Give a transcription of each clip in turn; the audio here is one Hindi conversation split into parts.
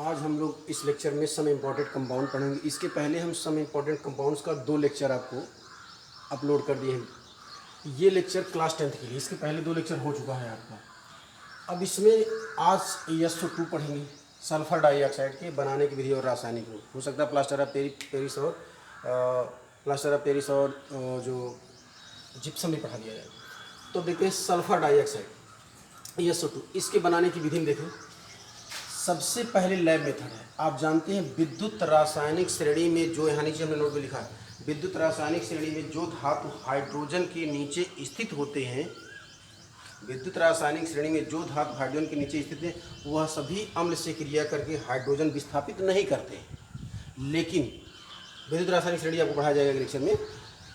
आज हम लोग इस लेक्चर में सम इम्पॉर्टेंट कंपाउंड पढ़ेंगे। इसके पहले हम सम इम्पॉर्टेंट कंपाउंड्स का 2 लेक्चर आपको अपलोड कर दिए हैं। ये लेक्चर क्लास 10th के लिए, इसके पहले 2 लेक्चर हो चुका है आपका। अब इसमें आज SO2 पढ़ेंगे, सल्फर डाइऑक्साइड के बनाने की विधि और रासायनिक रूप। हो सकता है प्लास्टर ऑफ पेरिस और जो जिप्सम भी पढ़ा दिया जाए। तो देखते हैं सल्फर डाइऑक्साइड SO2, इसके बनाने की विधि में देखें। सबसे पहले लैब मेथड है, आप जानते हैं विद्युत रासायनिक श्रेणी में जो, यहाँ नीचे हमने नोट में लिखा है, विद्युत रासायनिक श्रेणी में जो धातु हाइड्रोजन के नीचे स्थित होते हैं, विद्युत रासायनिक श्रेणी में जो धातु हाइड्रोजन के नीचे स्थित है वह सभी अम्ल से क्रिया करके हाइड्रोजन विस्थापित नहीं करते हैं। लेकिन विद्युत रासायनिक श्रेणी आपको पढ़ाया जाएगा लेक्चर में।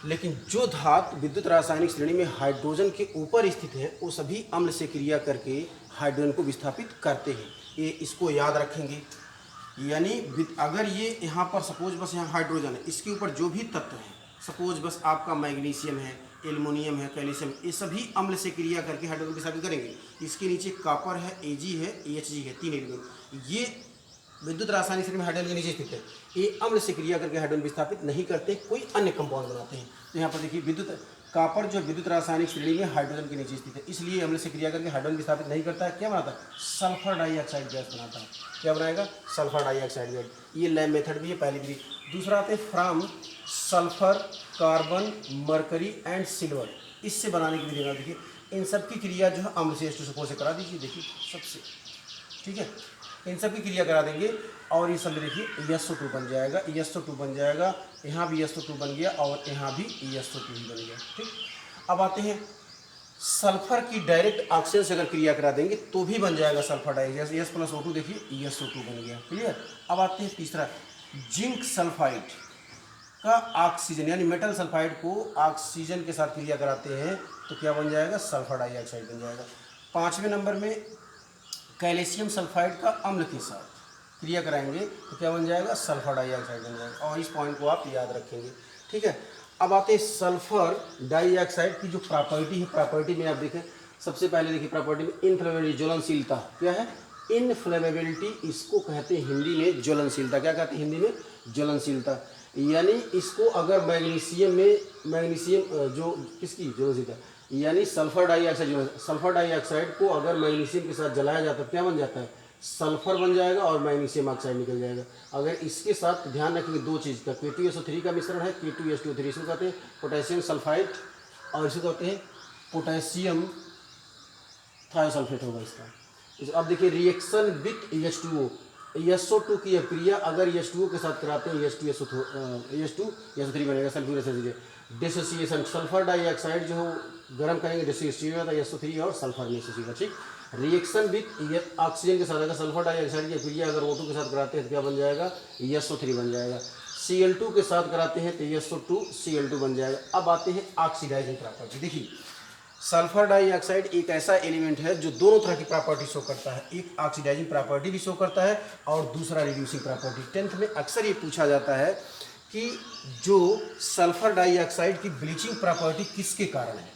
लेकिन जो धातु विद्युत रासायनिक श्रेणी में हाइड्रोजन के ऊपर स्थित है वो सभी अम्ल से क्रिया करके हाइड्रोजन को विस्थापित करते हैं। ये इसको याद रखेंगे। यानी अगर ये यहाँ पर सपोज बस यहाँ हाइड्रोजन है, इसके ऊपर जो भी तत्व है, सपोज बस आपका मैग्नीशियम है, एल्युमिनियम है, कैल्शियम, ये सभी अम्ल से क्रिया करके हाइड्रोजन विस्थापित करेंगे। इसके नीचे कॉपर है, Ag है, Hg है, 3 एलिमेंट। ये विद्युत रासायनिक श्रेणी में हाइड्रोजन के नीचे स्थित है, ये अम्ल से क्रिया करके हाइड्रोजन विस्थापित नहीं करते, कोई अन्य कंपाउंड बनाते हैं। तो यहाँ पर देखिए विद्युत कॉपर जो विद्युत रासायनिक श्रेणी में हाइड्रोजन के नीचे स्थित है, इसलिए अम्ल से क्रिया करके हाइड्रोजन विस्थापित नहीं करता है। क्या बनाता है? सल्फर डाइऑक्साइड गैस बनाता है। क्या बनाएगा? Sulphur dioxide gas. ये लैब मेथड भी है, पहली विधि। दूसरा आते हैं from sulphur, carbon, mercury and silver. इससे बनाने की विधि देखिए, इन सब की क्रिया जो है अम्ल से H2SO4 से करा दीजिए। देखिए सबसे ठीक है, इन सब की क्रिया करा देंगे और ये सब में देखिए SO2 बन जाएगा, SO2 बन जाएगा, यहाँ भी SO2 बन गया और यहाँ भी SO2 ही बन गया। ठीक, अब आते हैं सल्फर की डायरेक्ट ऑक्सीजन से अगर क्रिया करा देंगे तो भी बन जाएगा सल्फर डाइऑक्साइड। S+O2 देखिए SO2 बन गया। क्लियर। अब आते हैं तीसरा, जिंक सल्फाइड का ऑक्सीजन यानी मेटल सल्फाइड को ऑक्सीजन के साथ क्रिया कराते हैं तो क्या बन जाएगा? सल्फर डाइऑक्साइड बन जाएगा। 5वें नंबर में कैल्शियम सल्फाइड का अम्ल के साथ क्रिया कराएंगे तो क्या बन जाएगा? सल्फर डाइऑक्साइड बन जाएगा। और इस पॉइंट को आप याद रखेंगे। ठीक है। अब आते हैं सल्फर डाइऑक्साइड की जो प्रॉपर्टी है। प्रॉपर्टी में आप देखें, सबसे पहले देखिए प्रॉपर्टी में इनफ्लेमेबिलिटी, ज्वलनशीलता। क्या है? इनफ्लेमेबिलिटी, इसको कहते हैं हिंदी में ज्वलनशीलता। क्या कहते हैं हिंदी में? ज्वलनशीलता। यानी इसको अगर मैग्नीशियम जो किसकी ज्वलनशीलता, यानी सल्फर डाइऑक्साइड को अगर मैग्नीशियम के साथ जलाया जाता है क्या बन जाता है? सल्फर बन जाएगा और मैग्नीशियम ऑक्साइड निकल जाएगा। अगर इसके साथ ध्यान रखेंगे 2 चीज़ का, K2SO3 का मिश्रण है, K2H2O3, इसको कहते हैं पोटेशियम सल्फाइड और इसको कहते हैं पोटेशियम थायोसल्फेट होगा इसका। अब देखिए रिएक्शन विथ H2O, SO2 की अक्रिया अगर H2O के साथ कराते हैं H2SO3 बनेगा, सल्फ्यूरिक डिसोसिएशन। सल्फर डाइऑक्साइड जो गर्म करेंगे डिसोसिएशन होता है SO3 और सल्फर में एसोसिएशन। ठीक। रिएक्शन विथ ऑक्सीजन के साथ अगर सल्फर डाइऑक्साइड की अक्रिया अगर O2 के साथ कराते हैं तो क्या बन जाएगा? SO3 बन जाएगा। Cl2 के साथ कराते हैं तो SO2 Cl2 बन जाएगा। अब आते हैं ऑक्सीडाइजिंग प्रॉपर्टी। देखिए सल्फर डाइऑक्साइड एक ऐसा एलिमेंट है जो दोनों तरह की प्रॉपर्टी शो करता है, एक ऑक्सीडाइजिंग प्रॉपर्टी भी शो करता है और दूसरा रिड्यूसिंग प्रॉपर्टी। 10th में अक्सर ये पूछा जाता है कि जो सल्फर डाइऑक्साइड की ब्लीचिंग प्रॉपर्टी किसके कारण है,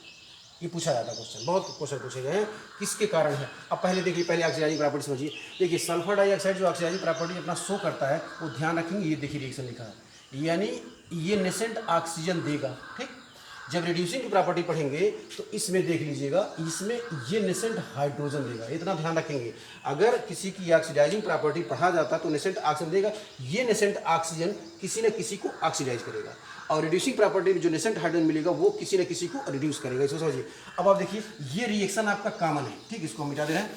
ये पूछा जाता है क्वेश्चन, बहुत क्वेश्चन पूछे गए हैं किसके कारण है। अब पहले देखिए, पहले ऑक्सीडाइजिंग प्रॉपर्टी समझिए। देखिए सल्फर डाइऑक्साइड जो ऑक्सीडाइजिंग प्रॉपर्टी अपना शो करता है वो ध्यान रखेंगे, ये देखिए रिएक्शन लिखा है, यानी ये नेसेंट ऑक्सीजन देगा। ठीक। जब रिड्यूसिंग की प्रॉपर्टी पढ़ेंगे तो इसमें देख लीजिएगा, इसमें ये नेसेंट हाइड्रोजन देगा, इतना ध्यान रखेंगे। अगर किसी की ऑक्सीडाइजिंग प्रॉपर्टी पढ़ा जाता तो नेसेंट ऑक्सीजन देगा, ये नेसेंट ऑक्सीजन किसी न किसी को ऑक्सीडाइज करेगा और रिड्यूसिंग प्रॉपर्टी में जो नेसेंट हाइड्रोजन मिलेगा वो किसी न किसी को रिड्यूस करेगा। इसको समझिए। अब आप देखिए ये रिएक्शन आपका कॉमन है। ठीक, इसको मिटा दे रहे हैं।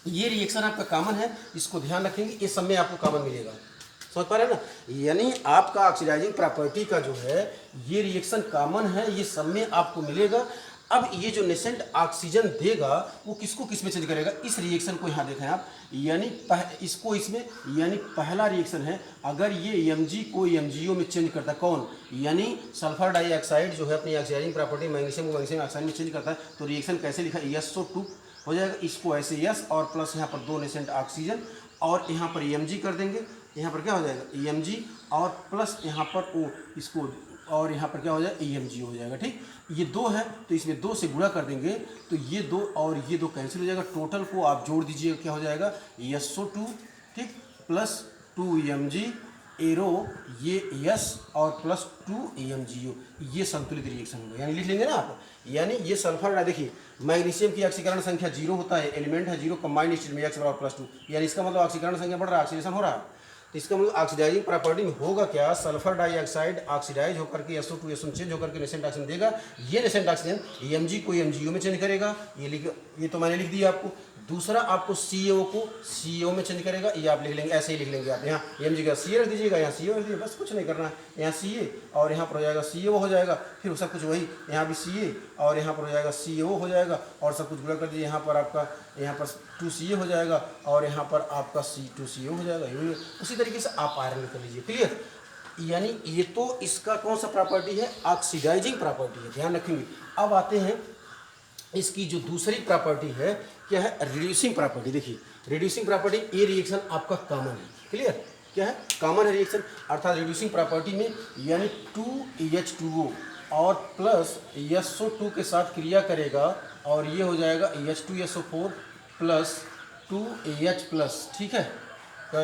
ये रिएक्शन आपका कॉमन है, इसको ध्यान रखेंगे, ये सब में आपको कॉमन मिलेगा। समझ पा रहे हैं ना? यानी आपका ऑक्सीडाइजिंग प्रॉपर्टी का जो है ये रिएक्शन कॉमन है, ये सब में आपको मिलेगा। अब ये जो नेसेंट ऑक्सीजन देगा वो किसको किस में चेंज करेगा? इस रिएक्शन को यहाँ देखें आप, यानी इसको इसमें, यानी पहला रिएक्शन है अगर ये Mg को MgO में चेंज करता है, कौन? यानी सल्फर डाइऑक्साइड जो है अपनी ऑक्सीडाइजिंग प्रॉपर्टी मैग्नीशियम को मैग्नीशियम ऑक्साइड में चेंज करता है तो रिएक्शन कैसे लिखा है? SO2 हो जाएगा, इसको ऐसे S और प्लस यहाँ पर 2 नेसेंट ऑक्सीजन और यहाँ पर Mg कर देंगे, यहाँ पर क्या हो जाएगा? Mg और प्लस यहाँ पर O, इसको और यहाँ पर क्या हो जाएगा? AMG हो जाएगा। ठीक, ये 2 है तो इसमें 2 से गुणा कर देंगे तो ये 2 और ये 2 कैंसिल हो जाएगा। टोटल को आप जोड़ दीजिएगा, क्या हो जाएगा? SO2। ठीक, प्लस 2 एरो ये यस और प्लस 2 ये संतुलित रिएक्शन होगा, यानी लिख लेंगे ना आप। यानी ये सल्फर, देखिए मैग्नीशियम की ऑक्सीकरण संख्या 0 होता है, एलिमेंट है 0, कंबाइंड स्टेट में x बराबर +2, यानी इसका मतलब ऑक्सीकरण संख्या बढ़ रहा है, ऑक्सीडेशन हो रहा है। तो इसका मतलब ऑक्सीडाइजिंग प्रॉपर्टी में होगा क्या, सल्फर डाइऑक्साइड ऑक्सीडाइज होकर के SO2 SO चेंज होकर के नेसेंट ऑक्सीजन देगा। ये नेसेंट ऑक्सीजन Mg को MgO में चेंज करेगा, ये तो मैंने लिख दिया आपको। दूसरा आपको CO को CO में चेंज करेगा, ये आप लिख लेंगे, ऐसे ही लिख लेंगे आप। यहाँ Mg का Ca रख दीजिएगा, यहाँ CO रख दीजिएगा, बस कुछ नहीं करना है। यहाँ Ca और यहाँ पर हो जाएगा CO हो जाएगा, फिर सब कुछ वही, यहाँ भी Ca और यहाँ पर हो जाएगा CO हो जाएगा, और सब कुछ गुणा कर दीजिए। यहाँ पर आपका यहाँ पर 2Ca हो जाएगा और यहाँ पर आपका C2CO हो जाएगा। उसी तरीके से आप आयरन कर लीजिए, क्लियर। यानी ये तो इसका कौन सा प्रॉपर्टी है, ऑक्सीडाइजिंग प्रॉपर्टी है, ध्यान रखेंगे। अब आते हैं इसकी जो दूसरी प्रॉपर्टी है, क्या है, रिड्यूसिंग प्रॉपर्टी। देखिए रिड्यूसिंग प्रॉपर्टी, ये रिएक्शन आपका कॉमन है, क्लियर, क्या है, कॉमन है रिएक्शन, अर्थात रिड्यूसिंग प्रॉपर्टी में यानी 2H2O और प्लस SO2 के साथ क्रिया करेगा और ये हो जाएगा H2SO4 प्लस 2H प्लस, ठीक है,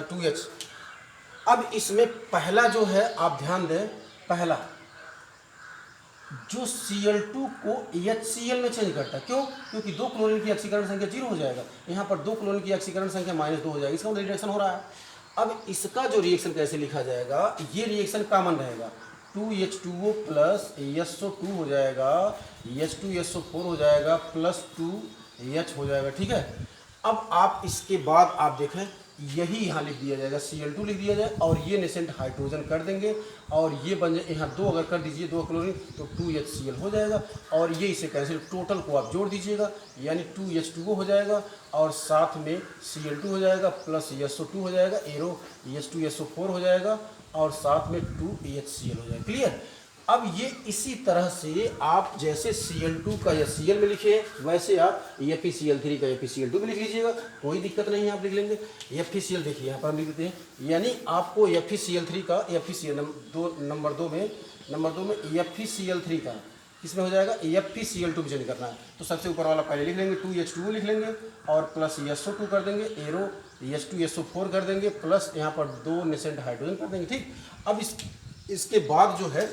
2H। अब इसमें पहला जो है आप ध्यान दें, पहला जो Cl2 को HCl में चेंज करता है, क्यों, क्योंकि 2 क्लोरीन की ऑक्सीकरण संख्या 0 हो जाएगा, यहाँ पर 2 क्लोरीन की ऑक्सीकरण संख्या -2 हो जाएगी, इसका मतलब रिएक्शन हो रहा है। अब इसका जो रिएक्शन कैसे लिखा जाएगा, ये रिएक्शन कॉमन रहेगा, 2H2O प्लस SO2 हो जाएगा, H2SO4 हो जाएगा प्लस 2H हो जाएगा, ठीक है। अब आप इसके बाद आप देखें, यही यहाँ लिख दिया जाएगा, Cl2 लिख दिया जाए और ये नेसेंट हाइड्रोजन कर देंगे और ये बन जाए, यहाँ 2 अगर कर दीजिए 2 क्लोरीन तो 2HCl हो जाएगा और ये इसे कैंसिल, टोटल को आप जोड़ दीजिएगा, यानी 2H2O हो जाएगा और साथ में Cl2 हो जाएगा प्लस SO2 हो जाएगा, एरो H2SO4 हो जाएगा और साथ में 2HCl हो जाएगा, क्लियर। अब ये इसी तरह से आप जैसे Cl2 का HCl में लिखे वैसे आप FeCl3 का FeCl2 में लिख लीजिएगा, कोई दिक्कत नहीं है, आप लिख लेंगे। FeCl देखिए यहाँ पर हम लिख देते हैं, यानी आपको FeCl3 का नंबर दो में FeCl3 का किसमें हो जाएगा, FeCl2 में चेंज करना है। तो सबसे ऊपर वाला पहले लिख लेंगे, 2H2O लिख लेंगे और प्लस SO2 कर देंगे, एरो H2SO4 कर देंगे प्लस यहाँ पर 2 नेसेंट हाइड्रोजन कर देंगे, ठीक। अब इसके बाद जो है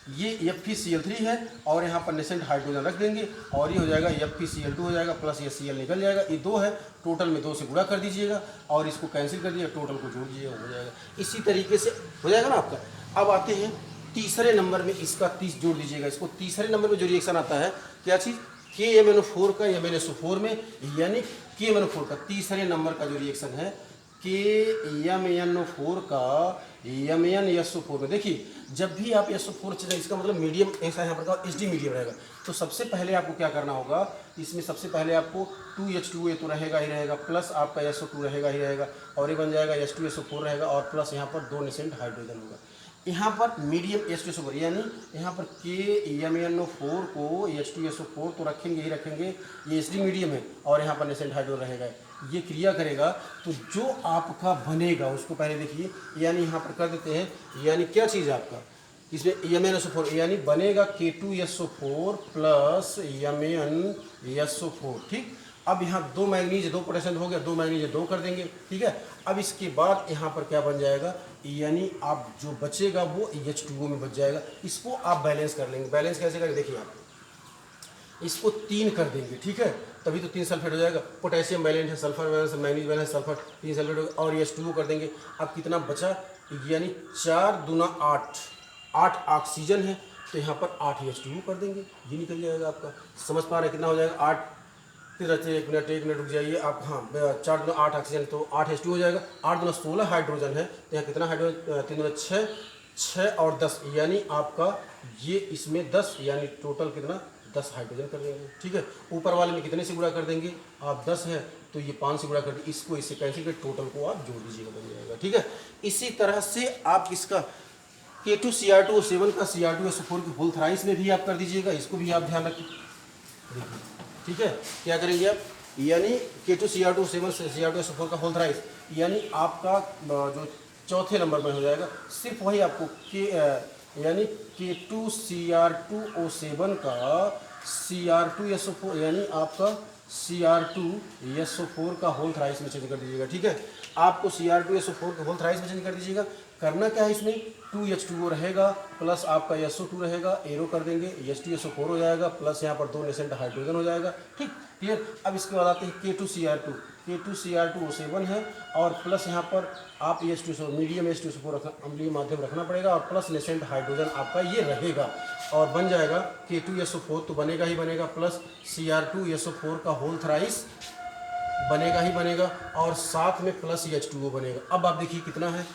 ये FeCl3 है और यहाँ पर नेसेंट हाइड्रोजन रख देंगे और ये हो जाएगा FeCl2 हो जाएगा प्लस ये Cl निकल जाएगा, ये 2 है, टोटल में 2 से गुणा कर दीजिएगा और इसको कैंसिल कर दीजिएगा, टोटल को जोड़ दीजिएगा, हो जाएगा। इसी तरीके से हो जाएगा ना आपका। अब आते हैं तीसरे नंबर में, इसका 30 जोड़ दीजिएगा, इसको तीसरे नंबर में जो रिएक्शन आता है, क्या चीज़, KMnO4 का MnSO4 में, यानी KMnO4 का तीसरे नंबर का जो रिएक्शन है KMnO4 का MnSO4 में। देखिए जब भी आप SO4 चाहिए, इसका मतलब मीडियम ऐसा यहाँ पर HD मीडियम रहेगा, तो सबसे पहले आपको क्या करना होगा, इसमें सबसे पहले आपको 2H2O तो रहेगा ही रहेगा, प्लस आपका SO2 रहेगा ही रहेगा और ये बन जाएगा H2SO4 रहेगा और प्लस यहाँ पर 2 नेसेंट हाइड्रोजन होगा। यहाँ पर मीडियम H2SO4 यानी यहाँ पर KMnO4 को H2SO4 तो रखेंगे ही रखेंगे, ये HD मीडियम है और यहाँ पर नेसेंट हाइड्रोजन रहेगा, ये क्रिया करेगा तो जो आपका बनेगा उसको पहले देखिए, यानी यहाँ पर कर देते हैं, यानी क्या चीज़ आपका इसमें MnSO4 यानी बनेगा K2SO4 प्लस MnSO4, ठीक। अब यहाँ 2 मैग्नीज 2 पोटेशियम हो गया, 2 मैग्नीज 2 कर देंगे, ठीक है। अब इसके बाद यहाँ पर क्या बन जाएगा, यानी आप जो बचेगा वो H2O में बच जाएगा, इसको आप बैलेंस कर लेंगे। बैलेंस कैसे करेंगे, देखिए आप इसको 3 कर देंगे, ठीक है, तभी तो 3 सल्फेट हो जाएगा। पोटेशियम बैलेंस है, सल्फर बैलेंस है, मैग्नीज बैलेंस, सल्फर 3 सल्फेट हो गया और H2O कर देंगे। अब कितना बचा, यानी 4 दूना 8 ऑक्सीजन है तो यहाँ पर 8 H2O कर देंगे, ये निकल जाएगा आपका। समझ पा रहे हैं कितना हो जाएगा, 8 फिर एक मिनट रुक जाइए आप, हाँ 4 दूना 8 ऑक्सीजन तो 8 H2O हो जाएगा, 8 दूना 16 हाइड्रोजन है तो यहाँ कितना हाइड्रोजन, 3 दूना 6 और 10, यानी आपका ये इसमें 10, यानी टोटल कितना 10 हाइड्रोजन कर देंगे, ठीक है। ऊपर वाले में कितने से गुणा कर देंगे, आप 10 है तो ये 5 से गुणा कर देंगे, इसको इससे कैंसिल कर टोटल को आप जोड़ दीजिएगा, बन जाएगा, ठीक है। इसी तरह से आप इसका K2Cr2O7 का Cr2SO4 की होल थ्राइस में भी आप कर दीजिएगा, इसको भी आप ध्यान रखिए, ठीक है। क्या करेंगे आप, यानी K2Cr2O7 से Cr2SO4 का होल थ्राइस, यानी आपका जो चौथे नंबर में हो जाएगा, सिर्फ वही आपको यानी K2Cr2O7 का Cr2SO4 यानी आपका Cr2SO4 का होल थ्राइस में चेंज कर दीजिएगा। ठीक है, आपको Cr2SO4 का होल थ्राइस में चेंज कर दीजिएगा। करना क्या है इसमें, 2H2O रहेगा प्लस आपका SO2 रहेगा, एरो कर देंगे, H2SO4 हो जाएगा प्लस यहाँ पर 2 नेसेंट हाइड्रोजन हो जाएगा। ठीक, क्लियर। अब इसके बाद आते हैं K2Cr2, K2Cr2O7 है और प्लस यहाँ पर आप H2SO मीडियम H2SO4 अम्लीय माध्यम रखना पड़ेगा और प्लस नेसेंट हाइड्रोजन आपका ये रहेगा और बन जाएगा K2SO4 तो बनेगा ही बनेगा प्लस Cr2SO4 का होल थ्राइस बनेगा ही बनेगा और साथ में प्लस H2O बनेगा। अब आप देखिए कितना है,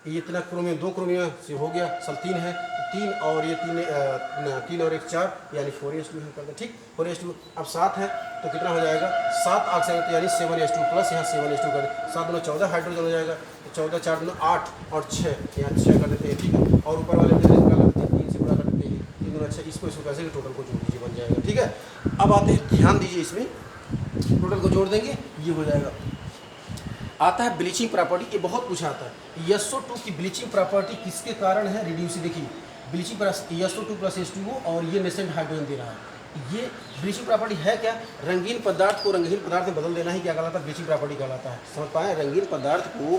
ये इतना क्रोमियम, 2 क्रोमियम से हो गया, सल 3 है, 3 और ये 3 और 1 4 यानी 4H2 है करते। ठीक, 4H2 अब 7 है तो कितना हो जाएगा, 7 ऑक्सीजन यानी 7H2 प्लस यहाँ 7H2 कर दे, 7 दूना 14 हाइड्रोजन हो जाएगा, 14 4 दूना 8 और 6 यहाँ 6 कर देते हैं। ठीक है, और ऊपर वाले में 3 से गुणा कर देते हैं, 3 दूना 6, इसको कैसे टोटल को जोड़ दीजिए बन जाएगा। ठीक है, अब आते हैं, ध्यान दीजिए इसमें टोटल को जोड़ देंगे ये हो जाएगा। आता है ब्लीचिंग प्रॉपर्टी, ये बहुत कुछ आता है। SO2 की ब्लीचिंग प्रॉपर्टी किसके कारण है, रिड्यूस, देखिए ब्लीचिंग SO2 प्लस H2O और ये नेसेंट हाइड्रोजन दे रहा है। ये ब्लीचिंग प्रॉपर्टी है क्या, रंगीन पदार्थ को रंगीन पदार्थ में बदल देना ही क्या कहलाता है, ब्लीचिंग प्रॉपर्टी कहलाता है। समझ पाए, रंगीन पदार्थ को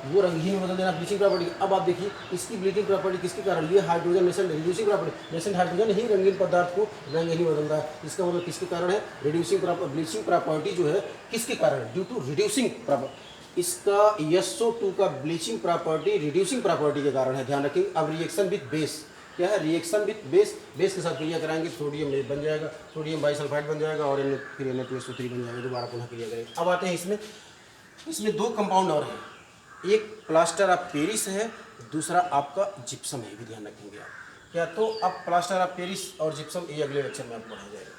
वो रंगीन में बदल देना ब्लीचिंग प्रॉपर्टी। अब आप देखिए इसकी ब्लीचिंग प्रॉपर्टी किसके कारण, ये hydrogen nascent reducing property, nascent hydrogen ही रंगीन पदार्थ को रंग ही बदल रहा है। इसका मतलब किसके कारण है, रिड्यूसिंग ब्लीचिंग प्रॉपर्टी जो है किसके कारण है, ड्यू टू रिड्यूसिंग प्रॉपर्टी। इसका SO2 का ब्लीचिंग प्रॉपर्टी रिड्यूसिंग प्रॉपर्टी के कारण है, ध्यान रखेंगे। अब रिएक्शन विद बेस क्या है, रिएक्शन विद बेस, बेस के साथ क्रिया कराएंगे, सोडियम बन जाएगा, सोडियम बाइसल्फाइड बन जाएगा और फिर Na2SO3 बन जाएगा, दोबारा पुनः क्रिया करेंगे। अब आते हैं इसमें 2 कंपाउंड और हैं, एक प्लास्टर ऑफ पेरिस है, दूसरा आपका जिप्सम है, भी ध्यान रखेंगे आप क्या। तो अब प्लास्टर ऑफ पेरिस और जिप्सम ये अगले लेक्चर में आपको पढ़ाया जाएगा।